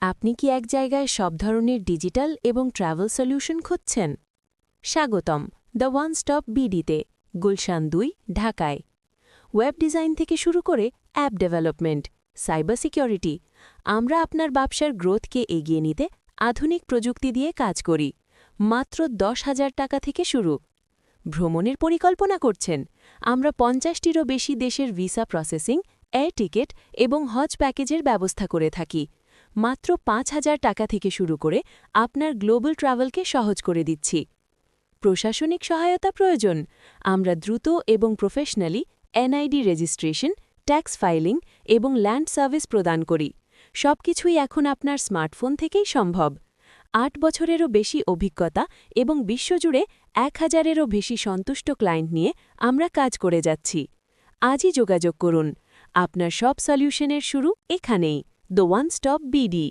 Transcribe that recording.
আপনি কি এক জায়গায় সব ধরনের ডিজিটাল এবং ট্রাভেল সলিউশন খুঁজছেন? স্বাগতম দ্য ওয়ান স্টপ বিডিতে, গুলশান ২, ঢাকায়। ওয়েব ডিজাইন থেকে শুরু করে অ্যাপ ডেভেলপমেন্ট, সাইবার সিকিউরিটি, আমরা আপনার ব্যবসার গ্রোথকে এগিয়ে নিতে আধুনিক প্রযুক্তি দিয়ে কাজ করি। মাত্র ১০,০০০ টাকা থেকে শুরু। ভ্রমণের পরিকল্পনা করছেন? আমরা ৫০টিরও বেশি দেশের ভিসা প্রসেসিং, এয়ার টিকেট এবং হজ প্যাকেজের ব্যবস্থা করে থাকি। মাত্র ৫,০০০ টাকা থেকে শুরু করে আপনার গ্লোবাল ট্রাভেলকে সহজ করে দিচ্ছি। প্রশাসনিক সহায়তা প্রয়োজন? আমরা দ্রুত এবং professionally NID registration, tax filing এবং ল্যান্ড সার্ভিস প্রদান করি। সবকিছুই এখন আপনার স্মার্টফোন থেকেই সম্ভব। ৮ বছরেরও বেশি অভিজ্ঞতা এবং বিশ্বজুড়ে ১,০০০-এরও বেশি সন্তুষ্ট ক্লায়েন্ট নিয়ে আমরা কাজ করে যাচ্ছি। আজই যোগাযোগ করুন। আপনার সব সলিউশনের শুরু এখানেই, দ্য ওয়ান স্টপ বিডি।